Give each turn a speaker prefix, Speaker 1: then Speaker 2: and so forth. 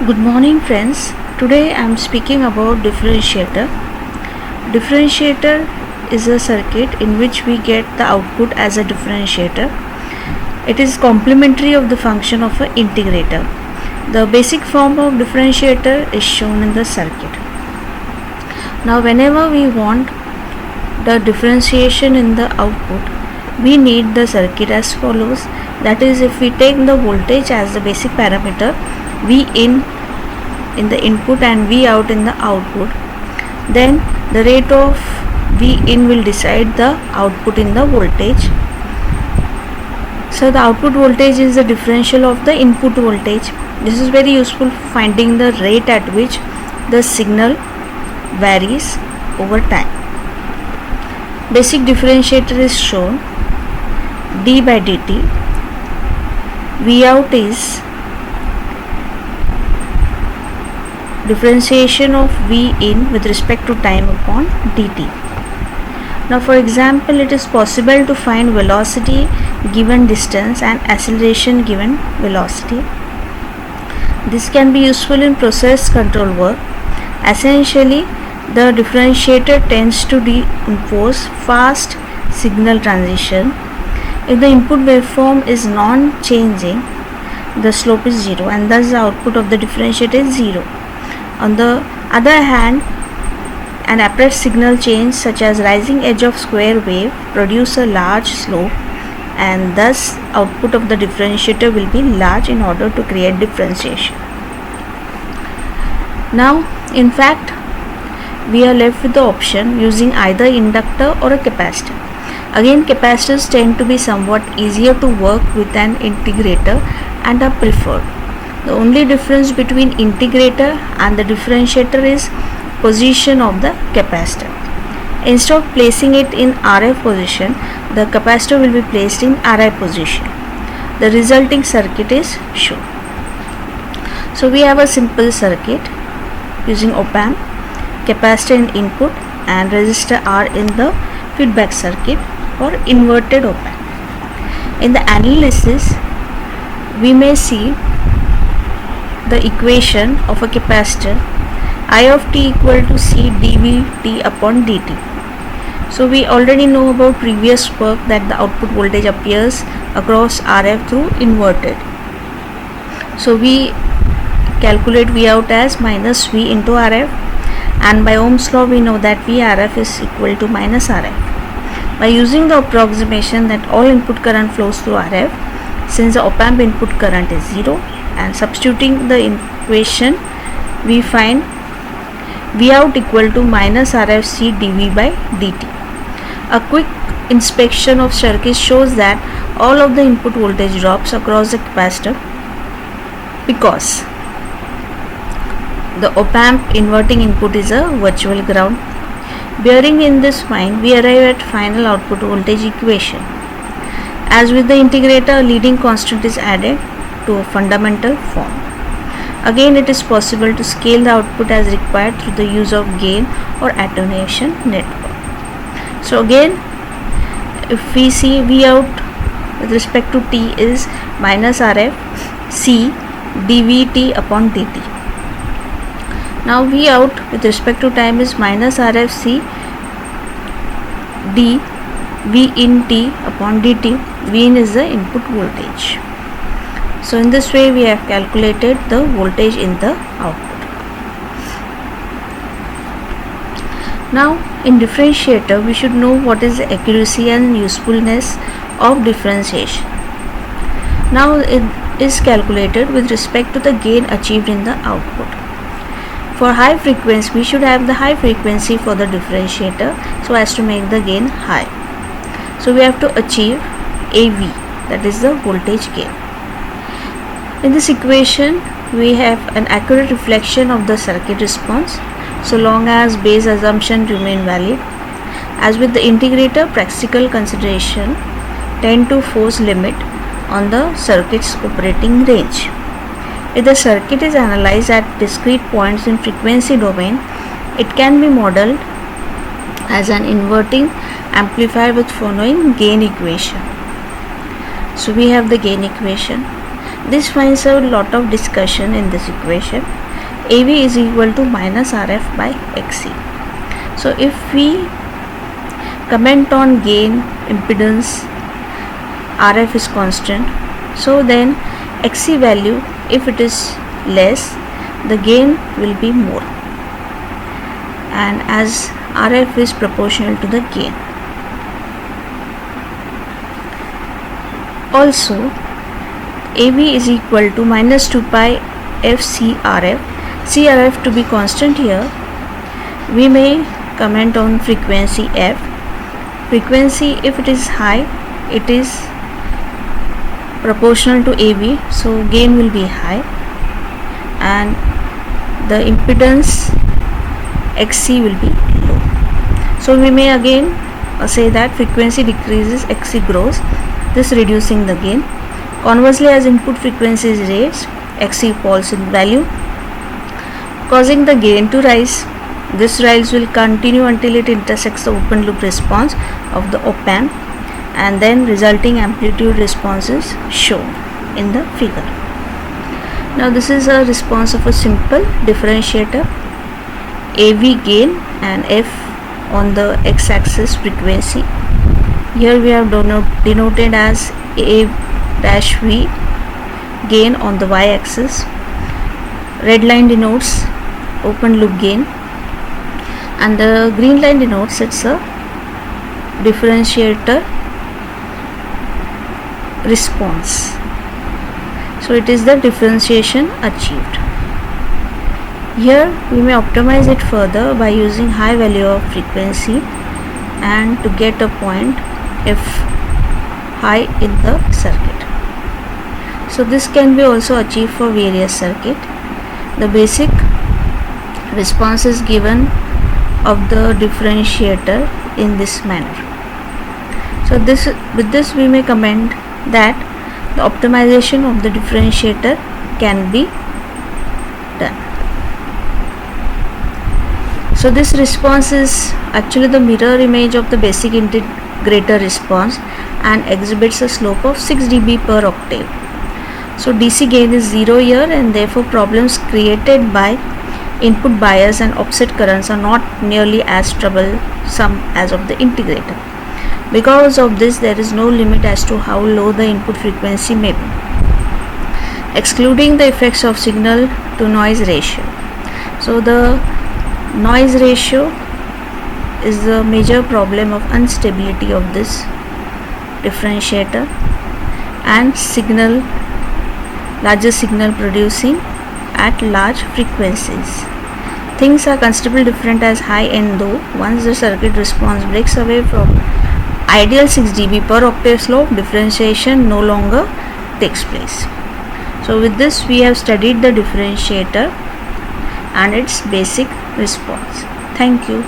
Speaker 1: Good morning friends. Today I am speaking about differentiator. Differentiator is a circuit in which we get the output as a differentiator. It is complementary of the function of an integrator. The basic form of differentiator is shown in the circuit. Now whenever we want the differentiation in the output, we need the circuit as follows. That is, if we take the voltage as the basic parameter, V in the input and V out in the output, then the rate of V in will decide the output in the voltage. So the output voltage is the differential of the input voltage. This is very useful for finding the rate at which the signal varies over time. Basic differentiator is shown. D by dt. V out is differentiation of V in with respect to time upon dt. Now for example, it is possible to find velocity given distance and acceleration given velocity. This can be useful in process control work. Essentially, the differentiator tends to impose fast signal transition. If the input waveform is non-changing, the slope is 0 and thus the output of the differentiator is 0. On the other hand, an abrupt signal change such as rising edge of square wave produce a large slope and thus output of the differentiator will be large in order to create differentiation. Now in fact we are left with the option using either inductor or a capacitor. Again, capacitors tend to be somewhat easier to work with an integrator and are preferred. The only difference between integrator and the differentiator is position of the capacitor. Instead of placing it in RF position, the capacitor will be placed in RI position. The resulting circuit is shown. So we have a simple circuit using op-amp, capacitor in input and resistor R in the feedback circuit or inverted op-amp. In the analysis, we may see the equation of a capacitor I of t equal to C dVt upon dt. So we already know about previous work that the output voltage appears across RF through inverted. So we calculate V out as minus V into RF, and by Ohm's law we know that VRF is equal to minus RF. By using the approximation that all input current flows through RF, since the op-amp input current is 0, and substituting the equation, we find V out equal to minus RF C dV by dt. A quick inspection of circuit shows that all of the input voltage drops across the capacitor because the op-amp inverting input is a virtual ground. Bearing in this mind, we arrive at final output voltage equation. As with the integrator, a leading constant is added to a fundamental form. Again, it is possible to scale the output as required through the use of gain or attenuation network. So again, if we see V out with respect to t is minus RF C dVt upon dt. Now V out with respect to time is minus RF C d V in t upon dt. V in is the input voltage. So in this way we have calculated the voltage in the output. Now in differentiator we should know what is the accuracy and usefulness of differentiation. Now it is calculated with respect to the gain achieved in the output. For high frequency, we should have the high frequency for the differentiator so as to make the gain high. So we have to achieve AV, that is the voltage gain. In this equation, we have an accurate reflection of the circuit response so long as base assumption remain valid. As with the integrator, practical consideration tend to force limit on the circuit's operating range. If the circuit is analyzed at discrete points in frequency domain, it can be modeled as an inverting amplifier with following gain equation. So we have the gain equation. This finds a lot of discussion in this equation. AV is equal to minus RF by XC. So if we comment on gain, impedance, RF is constant, so then XC value, if it is less, the gain will be more, and as RF is proportional to the gain. Also, AV is equal to minus 2 pi FCRF. CRF to be constant here, we may comment on frequency F. Frequency, if it is high, it is proportional to AV, so gain will be high, and the impedance XC will be low. So we may again say that frequency decreases, XC grows, this reducing the gain. Conversely, as input frequency is raised, XC falls in value, causing the gain to rise. This rise will continue until it intersects the open loop response of the op-amp, and then resulting amplitude response is shown in the figure. Now this is a response of a simple differentiator. AV gain and F on the x-axis frequency. Here we have denoted as A dash V, gain on the y-axis. Red line denotes open loop gain, and the green line denotes it's a differentiator response. So it is the differentiation achieved. Here we may optimize it further by using high value of frequency and to get a point F high in the circuit. So this can be also achieved for various circuit. The basic response is given of the differentiator in this manner. So with this we may comment that the optimization of the differentiator can be done. So this response is actually the mirror image of the basic integrator response and exhibits a slope of 6 dB per octave. So DC gain is 0 here, and therefore problems created by input bias and offset currents are not nearly as troublesome as of the integrator. Because of this, there is no limit as to how low the input frequency may be, excluding the effects of signal to noise ratio. So the noise ratio is the major problem of instability of this differentiator, and larger signal producing at large frequencies. Things are considerably different as high end, though once the circuit response breaks away from ideal 6 dB per octave slope, differentiation no longer takes place. So with this we have studied the differentiator and its basic response. Thank you.